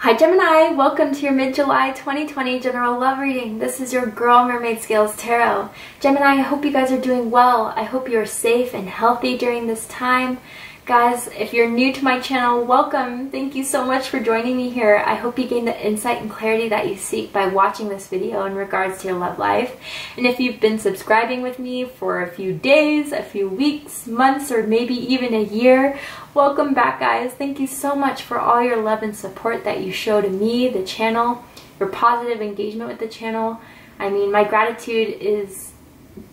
Hi Gemini, welcome to your mid-July 2020 general love reading. This is your girl Mermaid Scales Tarot. Gemini, I hope you guys are doing well. I hope you're safe and healthy during this time. Guys, if you're new to my channel, welcome. Thank you so much for joining me here. I hope you gain the insight and clarity that you seek by watching this video in regards to your love life. And if you've been subscribing with me for a few days, a few weeks, months, or maybe even a year, welcome back, guys. Thank you so much for all your love and support that you show to me, the channel, your positive engagement with the channel. I mean, my gratitude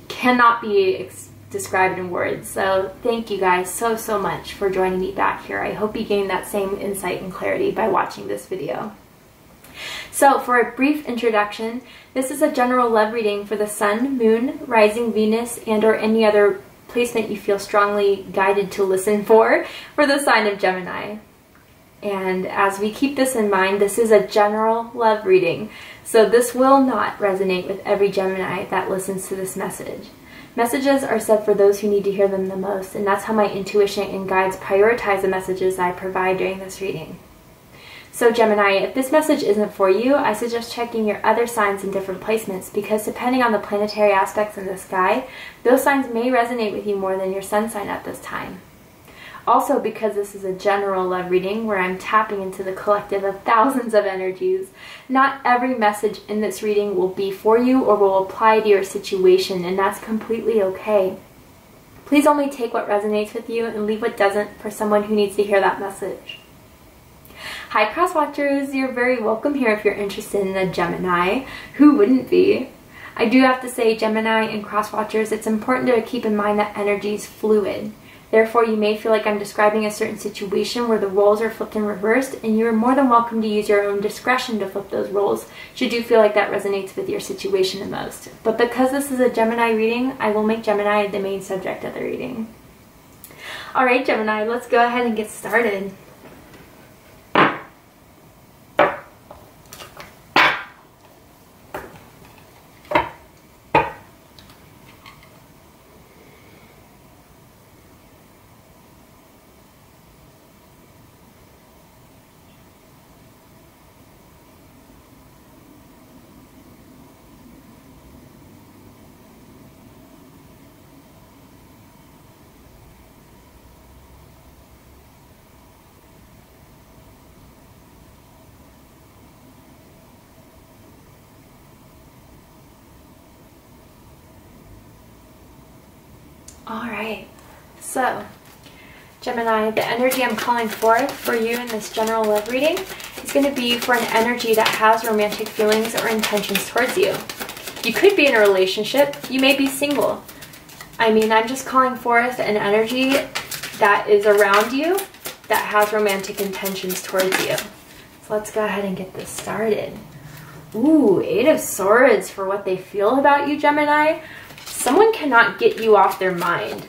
cannot be described in words. So thank you guys so much for joining me back here. I hope you gained that same insight and clarity by watching this video. So for a brief introduction, this is a general love reading for the Sun, Moon, Rising Venus, and or any other placement you feel strongly guided to listen for the sign of Gemini. And as we keep this in mind, this is a general love reading, so this will not resonate with every Gemini that listens to this message. Messages are said for those who need to hear them the most, and that's how my intuition and guides prioritize the messages I provide during this reading. So Gemini, if this message isn't for you, I suggest checking your other signs in different placements, because depending on the planetary aspects in the sky, those signs may resonate with you more than your sun sign at this time. Also, because this is a general love reading where I'm tapping into the collective of thousands of energies, not every message in this reading will be for you or will apply to your situation, and that's completely okay. Please only take what resonates with you and leave what doesn't for someone who needs to hear that message. Hi cross watchers, you're very welcome here if you're interested in a Gemini. Who wouldn't be? I do have to say, Gemini and cross watchers, it's important to keep in mind that energy is fluid. Therefore, you may feel like I'm describing a certain situation where the roles are flipped and reversed, and you're more than welcome to use your own discretion to flip those roles should you feel like that resonates with your situation the most. But because this is a Gemini reading, I will make Gemini the main subject of the reading. Alright Gemini, let's go ahead and get started. Alright, so Gemini, the energy I'm calling forth for you in this general love reading is going to be for an energy that has romantic feelings or intentions towards you. You could be in a relationship, you may be single. I mean, I'm just calling forth an energy that is around you that has romantic intentions towards you. So let's go ahead and get this started. Ooh, 8 of Swords for what they feel about you, Gemini. Someone cannot get you off their mind.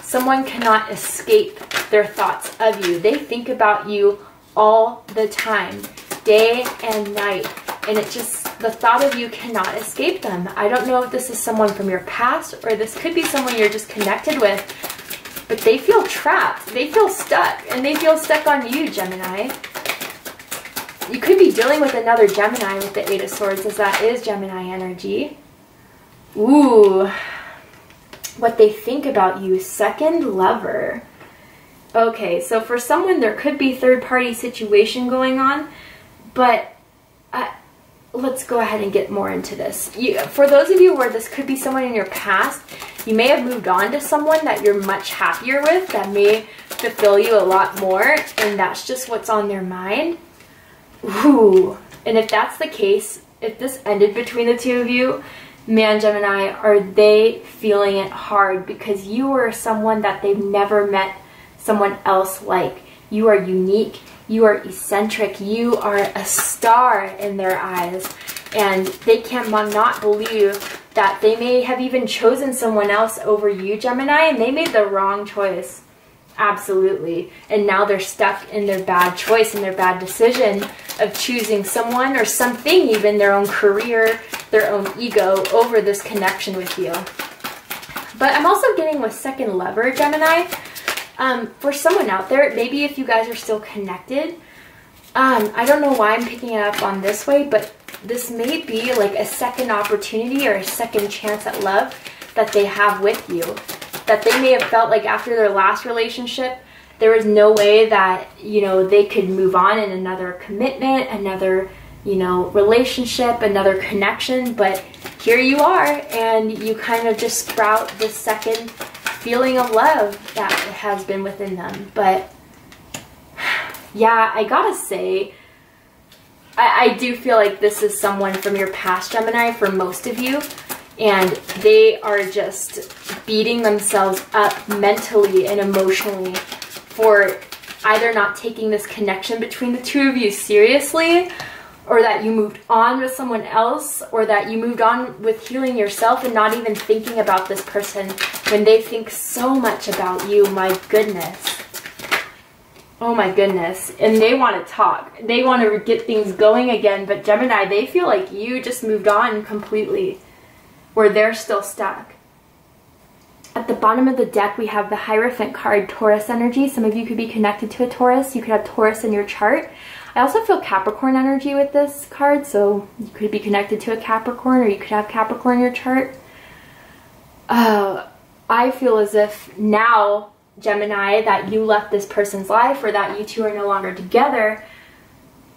Someone cannot escape their thoughts of you. They think about you all the time, day and night. And it just, the thought of you cannot escape them. I don't know if this is someone from your past or this could be someone you're just connected with, but they feel trapped. They feel stuck, and they feel stuck on you, Gemini. You could be dealing with another Gemini with the 8 of Swords, as that is Gemini energy. Ooh, what they think about you, second lover. Okay, so for someone there could be third-party situation going on, but let's go ahead and get more into this. For those of you where this could be someone in your past, you may have moved on to someone that you're much happier with, that may fulfill you a lot more, and that's just what's on their mind. Ooh, and if that's the case, if this ended between the two of you, man, Gemini, are they feeling it hard, because you are someone that they've never met someone else like. You are unique, you are eccentric, you are a star in their eyes, and they cannot believe that they may have even chosen someone else over you, Gemini, and they made the wrong choice. Absolutely. And now they're stuck in their bad choice and their bad decision of choosing someone or something, even their own career, their own ego, over this connection with you. But I'm also getting with second lover, Gemini. For someone out there, maybe if you guys are still connected, I don't know why I'm picking it up on this way, but this may be like a second opportunity or a second chance at love that they have with you. That they may have felt like after their last relationship, there was no way that, you know, they could move on in another commitment, another, you know, relationship, another connection. But here you are, and you kind of just sprout this second feeling of love that has been within them. But yeah, I gotta say, I do feel like this is someone from your past, Gemini, for most of you. And they are just beating themselves up mentally and emotionally for either not taking this connection between the two of you seriously, or that you moved on with someone else, or that you moved on with healing yourself and not even thinking about this person when they think so much about you. My goodness. Oh my goodness. And they want to talk. They want to get things going again. But Gemini, they feel like you just moved on completely, where they're still stuck. At the bottom of the deck, we have the Hierophant card, Taurus energy. Some of you could be connected to a Taurus. You could have Taurus in your chart. I also feel Capricorn energy with this card, so you could be connected to a Capricorn, or you could have Capricorn in your chart. I feel as if now, Gemini, that you left this person's life, or that you two are no longer together,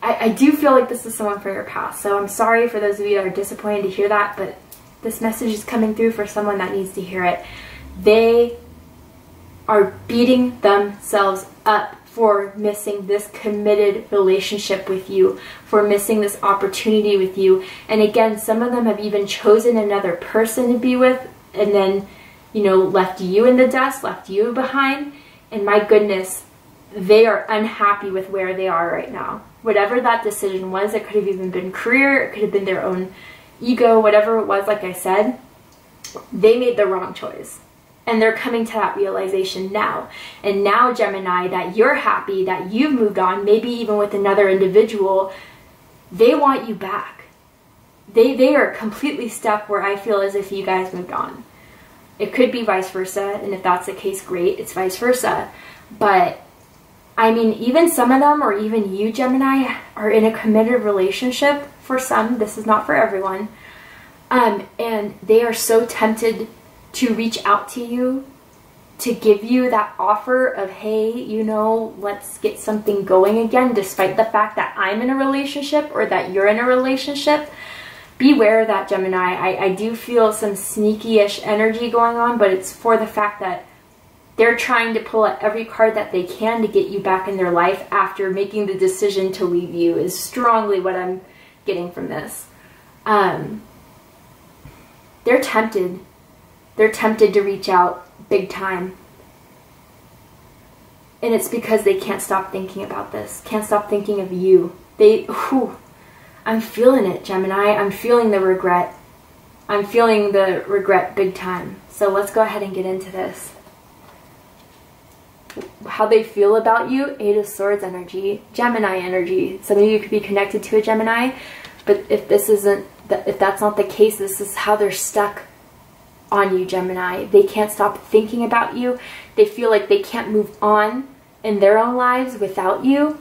I do feel like this is someone from your past. So I'm sorry for those of you that are disappointed to hear that, but this message is coming through for someone that needs to hear it. They are beating themselves up for missing this committed relationship with you, for missing this opportunity with you. And again, some of them have even chosen another person to be with, and then, you know, left you in the dust, left you behind. And my goodness, they are unhappy with where they are right now. Whatever that decision was, it could have even been career, it could have been their own ego, whatever it was, like I said, they made the wrong choice. And they're coming to that realization now. And now, Gemini, that you're happy, that you've moved on, maybe even with another individual, they want you back. They are completely stuck where I feel as if you guys moved on. It could be vice versa, and if that's the case, great, it's vice versa. But, I mean, even some of them, or even you, Gemini, are in a committed relationship. For some, this is not for everyone. And they are so tempted to reach out to you, to give you that offer of, hey, you know, let's get something going again, despite the fact that I'm in a relationship or that you're in a relationship. Beware of that, Gemini. I do feel some sneaky-ish energy going on, but it's for the fact that they're trying to pull at every card that they can to get you back in their life after making the decision to leave you, is strongly what I'm getting from this. They're tempted. They're tempted to reach out big time. And it's because they can't stop thinking about this. Can't stop thinking of you. I'm feeling it, Gemini. I'm feeling the regret. I'm feeling the regret big time. So let's go ahead and get into this. How they feel about you, Eight of Swords energy, Gemini energy. Some of you could be connected to a Gemini, but if that's not the case, this is how they're stuck on you, Gemini. They can't stop thinking about you. They feel like they can't move on in their own lives without you.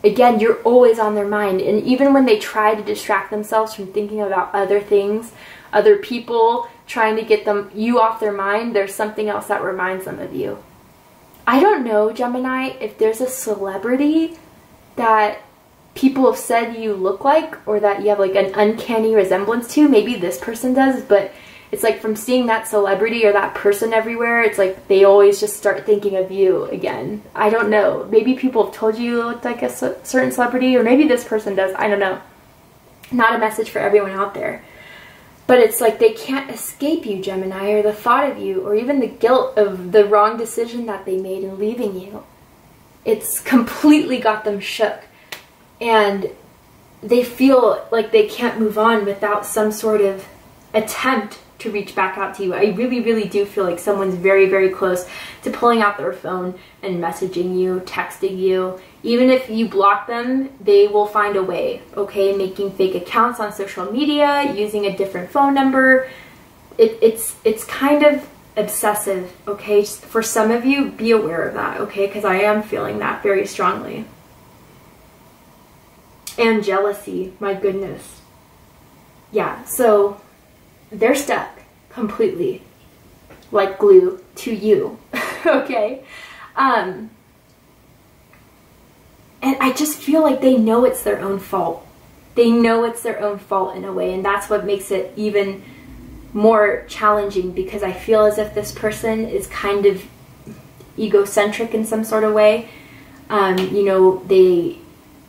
Again, you're always on their mind. And even when they try to distract themselves from thinking about other things, other people, trying to get you off their mind, there's something else that reminds them of you. I don't know, Gemini, if there's a celebrity that people have said you look like, or that you have like an uncanny resemblance to. Maybe this person does, but it's like from seeing that celebrity or that person everywhere, it's like they always just start thinking of you again. I don't know. Maybe people have told you looked like a certain celebrity, or maybe this person does. I don't know. Not a message for everyone out there. But it's like they can't escape you, Gemini, or the thought of you, or even the guilt of the wrong decision that they made in leaving you. It's completely got them shook. And they feel like they can't move on without some sort of attempt to reach back out to you. I really, really do feel like someone's very, very close to pulling out their phone and messaging you, texting you. Even if you block them, they will find a way, okay? Making fake accounts on social media, using a different phone number. It's kind of obsessive, okay? Just for some of you, be aware of that, okay? Because I am feeling that very strongly. And jealousy, my goodness. Yeah, so they're stuck completely, like glue to you, okay? And I just feel like they know it's their own fault. They know it's their own fault in a way, and that's what makes it even more challenging, because I feel as if this person is kind of egocentric in some sort of way. You know, they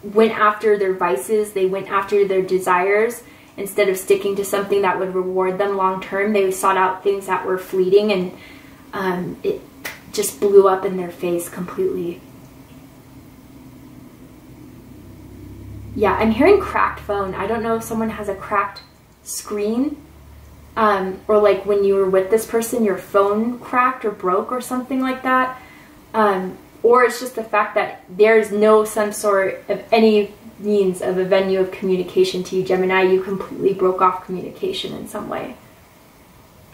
went after their vices, they went after their desires, instead of sticking to something that would reward them long term. They sought out things that were fleeting, and it just blew up in their face completely. Yeah, I'm hearing cracked phone. I don't know if someone has a cracked screen, or like when you were with this person, your phone cracked or broke or something like that. Or it's just the fact that there's no some sort of any means of a venue of communication to you, Gemini. You completely broke off communication in some way.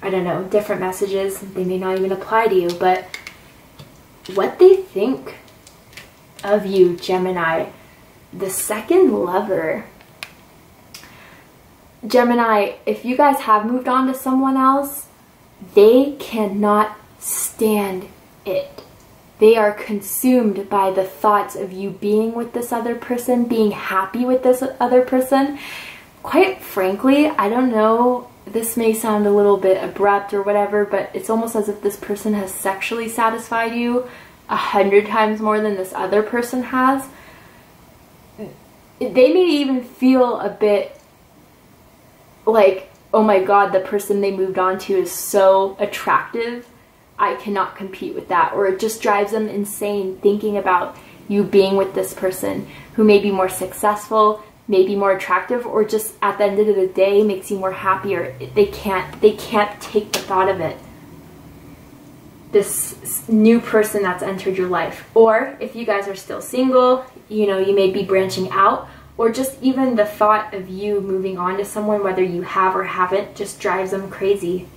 I don't know, different messages, they may not even apply to you, but what they think of you, Gemini. The second lover. Gemini, if you guys have moved on to someone else, they cannot stand it. They are consumed by the thoughts of you being with this other person, being happy with this other person. Quite frankly, I don't know, this may sound a little bit abrupt or whatever, but it's almost as if this person has sexually satisfied you 100 times more than this other person has. They may even feel a bit like, oh my god, the person they moved on to is so attractive, I cannot compete with that. Or it just drives them insane thinking about you being with this person who may be more successful, maybe more attractive, or just at the end of the day makes you more happier. They can't take the thought of it. This new person that's entered your life. Or if you guys are still single, you know, you may be branching out, or just even the thought of you moving on to someone, whether you have or haven't, just drives them crazy.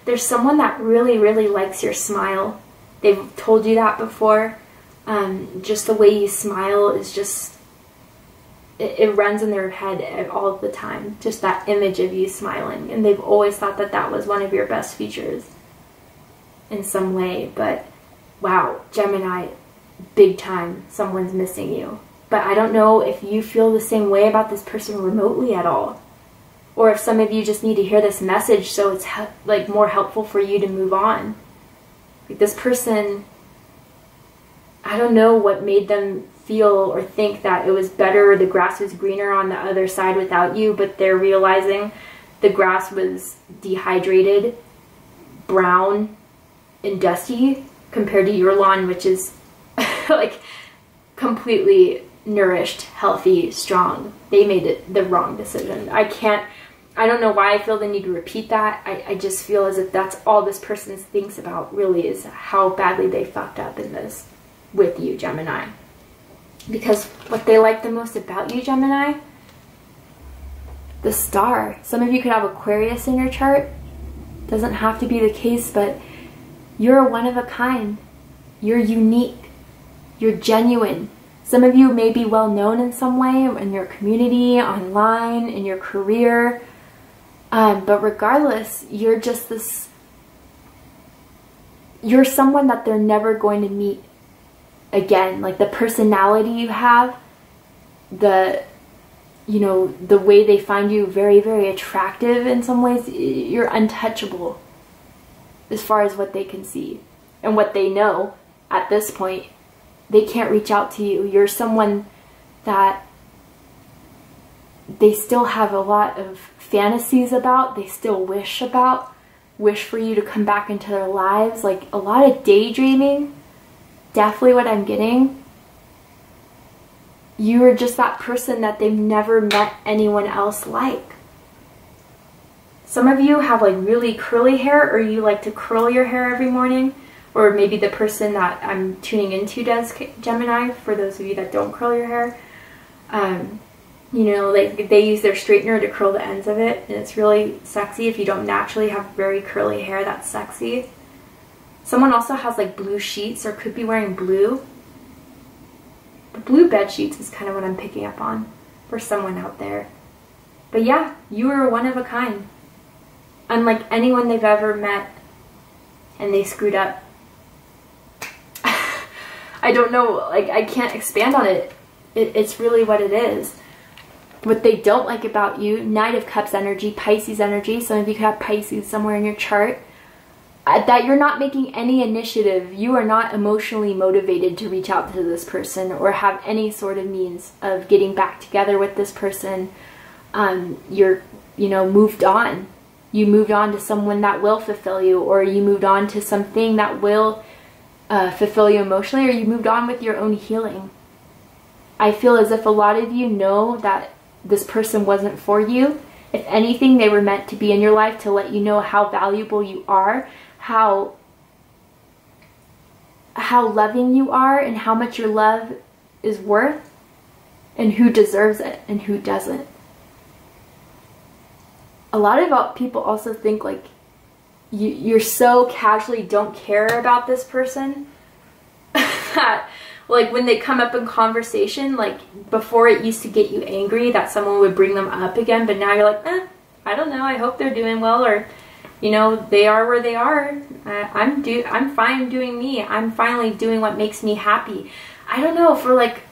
There's someone that really, really likes your smile. They've told you that before. Just the way you smile is just, it runs in their head all the time. Just that image of you smiling. And they've always thought that that was one of your best features in some way. But wow, Gemini, big time, someone's missing you. But I don't know if you feel the same way about this person remotely at all. Or if some of you just need to hear this message so it's like more helpful for you to move on. Like this person, I don't know what made them feel or think that it was better, the grass was greener on the other side without you, but they're realizing the grass was dehydrated, brown, and dusty compared to your lawn, which is like completely nourished, healthy, strong. They made it the wrong decision. I don't know why I feel the need to repeat that. I just feel as if that's all this person thinks about, really, is how badly they fucked up in this with you, Gemini. Because what they like the most about you, Gemini, the star. Some of you could have Aquarius in your chart. Doesn't have to be the case, but you're one of a kind. You're unique. You're genuine. Some of you may be well known in some way in your community, online, in your career. But regardless, you're just this, you're someone that they're never going to meet again. Like the personality you have, the way they find you very, very attractive in some ways, you're untouchable as far as what they can see and what they know at this point. They can't reach out to you. You're someone that they still have a lot of fantasies about, they still wish for you to come back into their lives, like a lot of daydreaming, definitely what I'm getting. You are just that person that they've never met anyone else like. Some of you have like really curly hair, or you like to curl your hair every morning, or maybe the person that I'm tuning into does, Gemini, for those of you that don't curl your hair. You know, they use their straightener to curl the ends of it, and it's really sexy. If you don't naturally have very curly hair, that's sexy. Someone also has like blue sheets or could be wearing blue. The blue bed sheets is kind of what I'm picking up on for someone out there. But yeah, you are one of a kind. Unlike anyone they've ever met, and they screwed up. I don't know, like, I can't expand on it. It's really what it is. What they don't like about you, Knight of Cups energy, Pisces energy, some of you could have Pisces somewhere in your chart, that you're not making any initiative. You are not emotionally motivated to reach out to this person or have any sort of means of getting back together with this person. You're, you know, moved on. You moved on to someone that will fulfill you, or you moved on to something that will fulfill you emotionally, or you moved on with your own healing. I feel as if a lot of you know that this person wasn't for you. If anything, they were meant to be in your life to let you know how valuable you are, how loving you are, and how much your love is worth, and who deserves it and who doesn't. A lot of people also think like you're so casually don't care about this person that, like, when they come up in conversation, like, before it used to get you angry that someone would bring them up again, but now you're like, I don't know, I hope they're doing well, or, you know, they are where they are. I'm fine doing me. I'm finally doing what makes me happy. I don't know, for like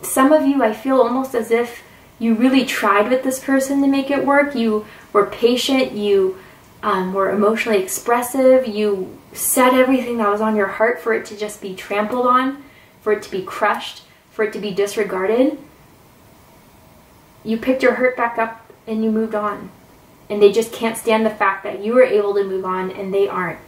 some of you, I feel almost as if you really tried with this person to make it work. You were patient, you were emotionally expressive, you said everything that was on your heart for it to just be trampled on, for it to be crushed, for it to be disregarded. You picked your hurt back up and you moved on. And they just can't stand the fact that you were able to move on and they aren't.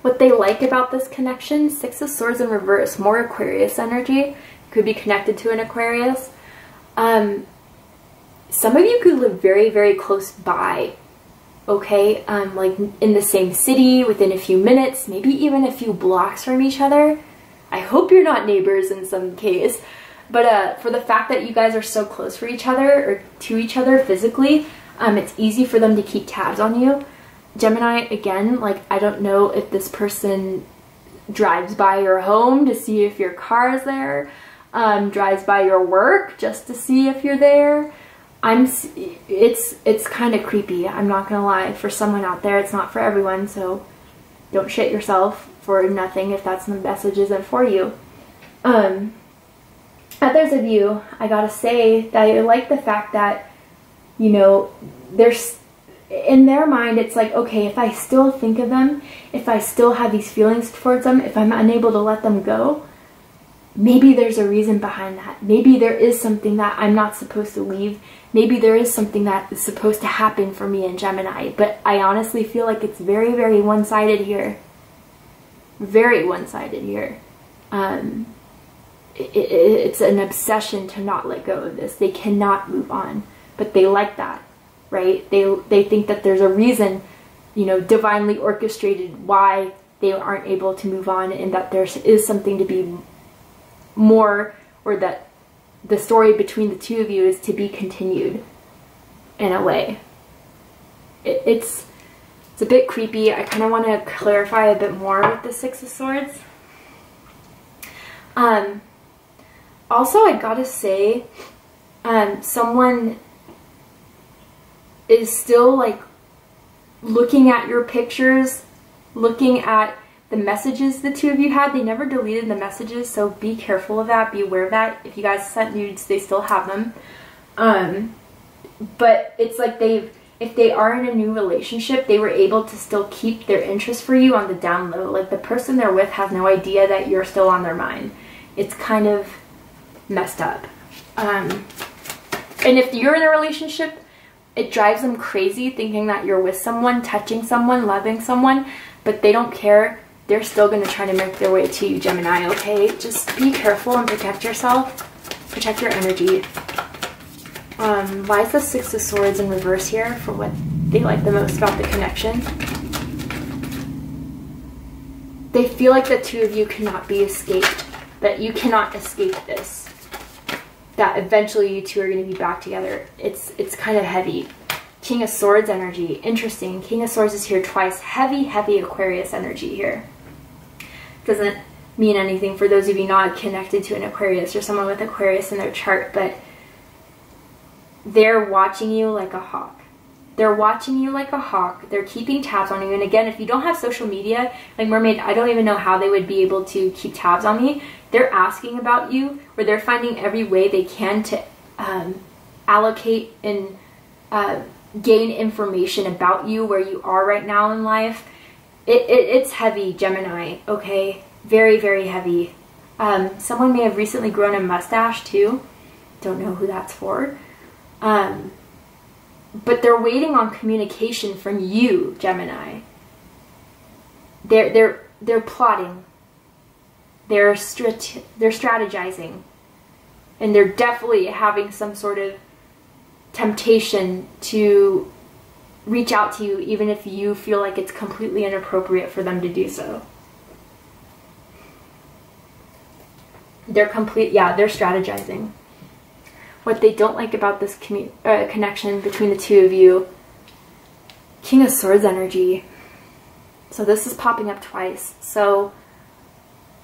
What they like about this connection, Six of Swords in reverse, more Aquarius energy, could be connected to an Aquarius. Some of you could live very, very close by, okay? Like in the same city, within a few minutes, maybe even a few blocks from each other. I hope you're not neighbors in some case. But for the fact that you guys are so close for each other, or to each other physically, it's easy for them to keep tabs on you. Gemini, again, like, I don't know if this person drives by your home to see if your car is there, drives by your work just to see if you're there. It's kind of creepy, I'm not gonna lie. For someone out there, it's not for everyone, so don't shit yourself for nothing if that's the message isn't for you. Others of you, I gotta say that I like the fact that, you know, there's, in their mind, it's like, okay, if I still think of them, if I still have these feelings towards them, if I'm unable to let them go, maybe there's a reason behind that. Maybe there is something that I'm not supposed to leave. Maybe there is something that is supposed to happen for me in Gemini. But I honestly feel like it's very, very one-sided here. Very one-sided here. It's an obsession to not let go of this. They cannot move on. But they like that. Right? They think that there's a reason, you know, divinely orchestrated why they aren't able to move on, and that there is something to be more, or that the story between the two of you is to be continued in a way. It's a bit creepy. I kind of want to clarify a bit more with the Six of Swords. Also, I gotta say, someone is still like looking at your pictures, looking at the messages the two of you had. They never deleted the messages, so be careful of that, be aware of that. If you guys sent nudes, they still have them. But it's like if they are in a new relationship, they were able to still keep their interest for you on the down low. Like the person they're with has no idea that you're still on their mind. It's kind of messed up. And if you're in a relationship, it drives them crazy thinking that you're with someone, touching someone, loving someone, but they don't care. They're still going to try to make their way to you, Gemini, okay? Just be careful and protect yourself. Protect your energy. Why is the Six of Swords in reverse here for what they like the most about the connection? They feel like the two of you cannot be escaped. That you cannot escape this. That eventually you two are going to be back together. It's kind of heavy. King of Swords energy. Interesting. King of Swords is here twice. Heavy, heavy Aquarius energy here. doesn't mean anything for those of you not connected to an Aquarius or someone with Aquarius in their chart, but they're watching you like a hawk. They're watching you like a hawk. They're keeping tabs on you. And again, if you don't have social media, like Mermaid, I don't even know how they would be able to keep tabs on me. They're asking about you, or they're finding every way they can to allocate and gain information about you, where you are right now in life. It's heavy, Gemini, okay? Very, very heavy. Someone may have recently grown a mustache too. Don't know who that's for. But they're waiting on communication from you, Gemini. They're plotting. They're strategizing. And they're definitely having some sort of temptation to reach out to you, even if you feel like it's completely inappropriate for them to do so. They're strategizing. What they don't like about this connection between the two of you, King of Swords energy. So this is popping up twice. So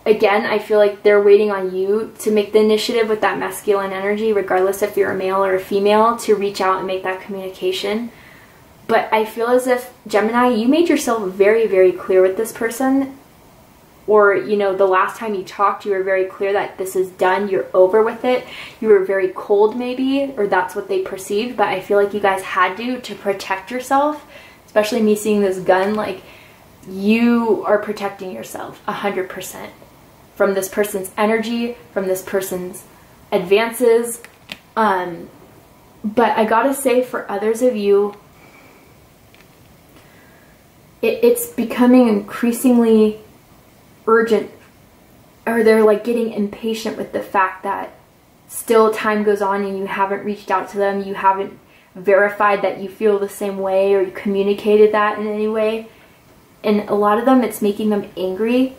again, I feel like they're waiting on you to make the initiative with that masculine energy, regardless if you're a male or a female, to reach out and make that communication. But I feel as if, Gemini, you made yourself very, very clear with this person. Or, you know, the last time you talked, you were very clear that this is done, you're over with it. You were very cold maybe, or that's what they perceived, but I feel like you guys had to protect yourself. Especially me seeing this gun, like, you are protecting yourself 100% from this person's energy, from this person's advances. But I gotta say, for others of you, it's becoming increasingly urgent, or they're like getting impatient with the fact that still time goes on and you haven't reached out to them, you haven't verified that you feel the same way, or you communicated that in any way. And a lot of them, it's making them angry.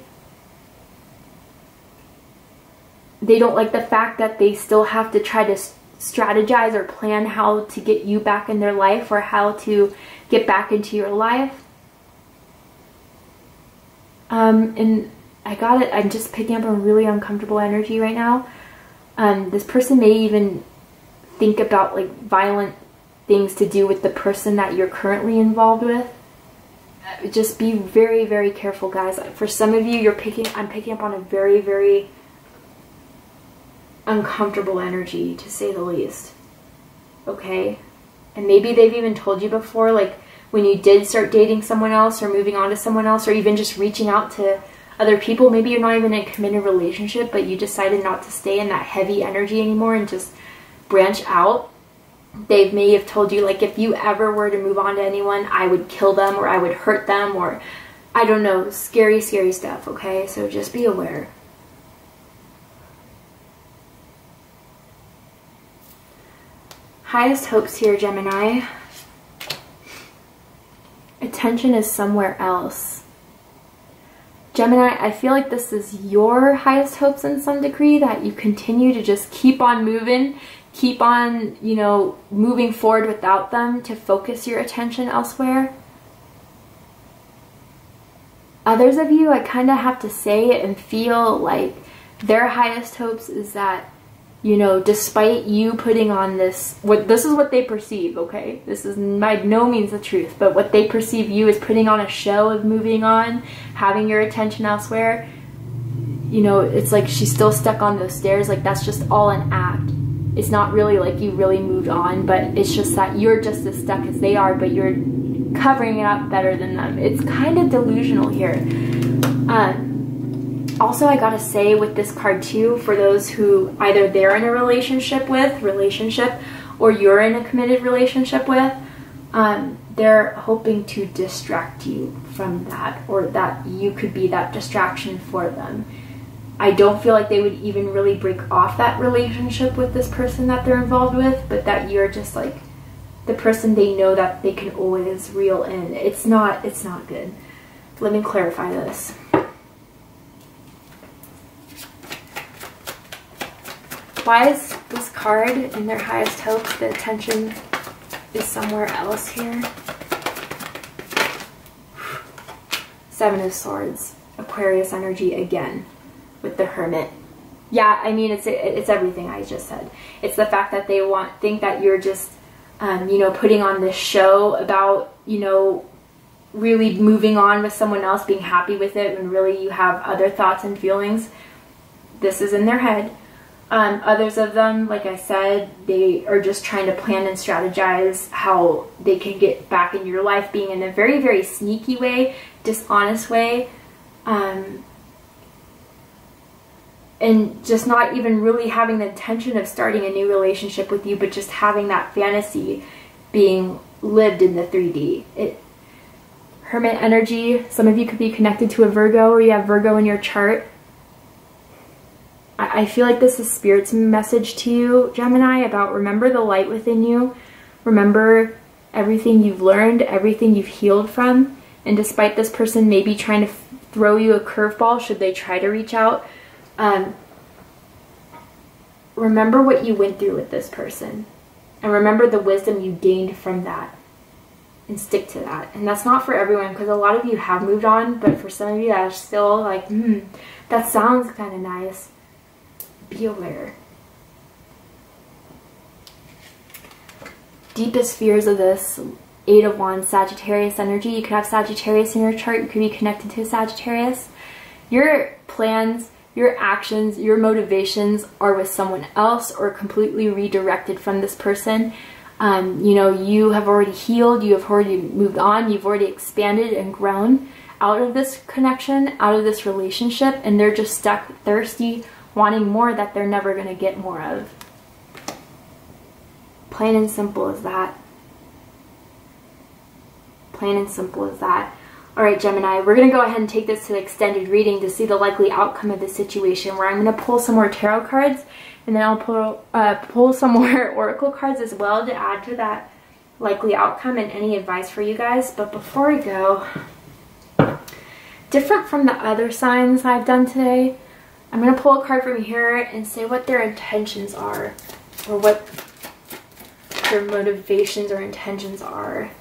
They don't like the fact that they still have to try to strategize or plan how to get you back in their life, or how to get back into your life. And I got it. I'm just picking up a really uncomfortable energy right now. This person may even think about like violent things to do with the person that you're currently involved with. Just be very, very careful, guys. For some of you, I'm picking up on a very, very uncomfortable energy, to say the least. Okay? And maybe they've even told you before, like when you did start dating someone else, or moving on to someone else, or even just reaching out to other people, maybe you're not even in a committed relationship, but you decided not to stay in that heavy energy anymore and just branch out. They may have told you, like, if you ever were to move on to anyone, I would kill them, or I would hurt them, or I don't know, scary, scary stuff, okay? So just be aware. Highest hopes here, Gemini. Attention is somewhere else. Gemini, I feel like this is your highest hopes in some degree, that you continue to just keep on moving, keep on, you know, moving forward without them, to focus your attention elsewhere. Others of you, I kind of have to say and feel like their highest hopes is that, you know, despite you putting on this is what they perceive, okay? This is by no means the truth, but what they perceive you as putting on a show of moving on, having your attention elsewhere. You know, it's like she's still stuck on those stairs, like that's just all an act. It's not really like you really moved on, but it's just that you're just as stuck as they are, but you're covering it up better than them. It's kind of delusional here. Also, I gotta say with this card too, for those who either they're in a relationship, or you're in a committed relationship with, they're hoping to distract you from that, or that you could be that distraction for them. I don't feel like they would even really break off that relationship with this person that they're involved with, but that you're just like the person they know that they can always reel in. It's not good. Let me clarify this. Why is this card in their highest hopes, the attention is somewhere else here? Seven of Swords. Of Aquarius energy again with the Hermit. Yeah, I mean, it's everything I just said. It's the fact that they think that you're just, you know, putting on this show about, you know, really moving on with someone else, being happy with it, when really you have other thoughts and feelings. This is in their head. Others of them, like I said, they are just trying to plan and strategize how they can get back in your life, being in a very, very sneaky way, dishonest way, and just not even really having the intention of starting a new relationship with you, but just having that fantasy being lived in the 3D. Hermit energy, some of you could be connected to a Virgo, or you have Virgo in your chart. I feel like this is Spirit's message to you, Gemini, about remember the light within you. Remember everything you've learned, everything you've healed from. And despite this person maybe trying to throw you a curveball, should they try to reach out, remember what you went through with this person. And remember the wisdom you gained from that. And stick to that. And that's not for everyone, because a lot of you have moved on, but for some of you that are still like, that sounds kind of nice. Be aware. Deepest fears of this, 8 of Wands, Sagittarius energy. You could have Sagittarius in your chart. You could be connected to Sagittarius. Your plans, your actions, your motivations are with someone else or completely redirected from this person. You know, you have already healed, you have already moved on, you've already expanded and grown out of this connection, out of this relationship, and they're just stuck thirsty, wanting more that they're never going to get more of. Plain and simple as that. Plain and simple as that. Alright, Gemini, we're going to go ahead and take this to the extended reading to see the likely outcome of the situation, where I'm going to pull some more tarot cards, and then I'll pull some more oracle cards as well to add to that likely outcome and any advice for you guys. But before I go, different from the other signs I've done today, I'm going to pull a card from here and say what their intentions are, or what their motivations or intentions are.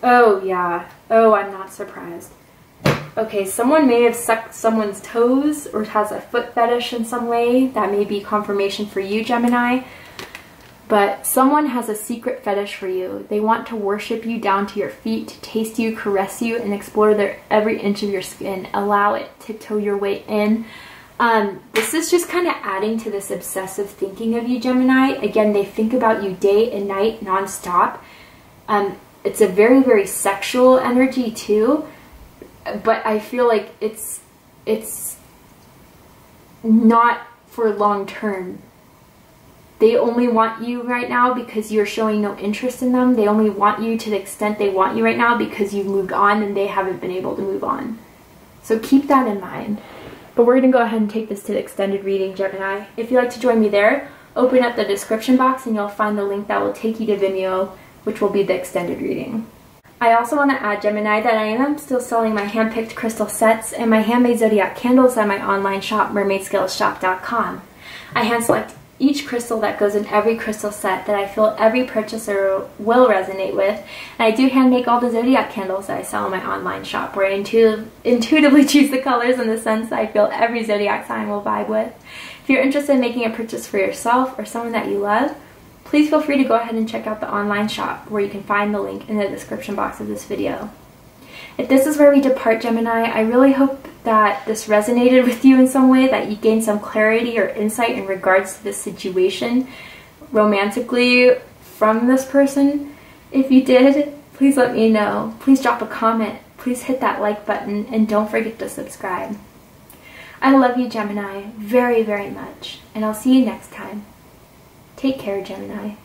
Oh yeah, oh, I'm not surprised. Okay, someone may have sucked someone's toes or has a foot fetish in some way. That may be confirmation for you, Gemini. But someone has a secret fetish for you. They want to worship you down to your feet, to taste you, caress you, and explore every inch of your skin. Allow it, tiptoe your way in. This is just kind of adding to this obsessive thinking of you, Gemini. Again, they think about you day and night, nonstop. It's a very, very sexual energy too. But I feel like it's not for long term. They only want you right now because you're showing no interest in them. They only want you to the extent they want you right now because you've moved on and they haven't been able to move on. So keep that in mind. But we're going to go ahead and take this to the extended reading, Gemini. If you'd like to join me there, open up the description box and you'll find the link that will take you to Vimeo, which will be the extended reading. I also want to add, Gemini, that I am still selling my hand-picked crystal sets and my handmade Zodiac candles at my online shop, mermaidscalesshop.com. I hand-select each crystal that goes in every crystal set that I feel every purchaser will resonate with. And I do hand make all the Zodiac candles that I sell in my online shop, where I intuitively choose the colors in the scents that I feel every Zodiac sign will vibe with. If you're interested in making a purchase for yourself or someone that you love, please feel free to go ahead and check out the online shop, where you can find the link in the description box of this video. If this is where we depart, Gemini, I really hope that this resonated with you in some way, that you gained some clarity or insight in regards to this situation romantically from this person. If you did, please let me know. Please drop a comment. Please hit that like button, and don't forget to subscribe. I love you, Gemini, very, very much, and I'll see you next time. Take care, Gemini.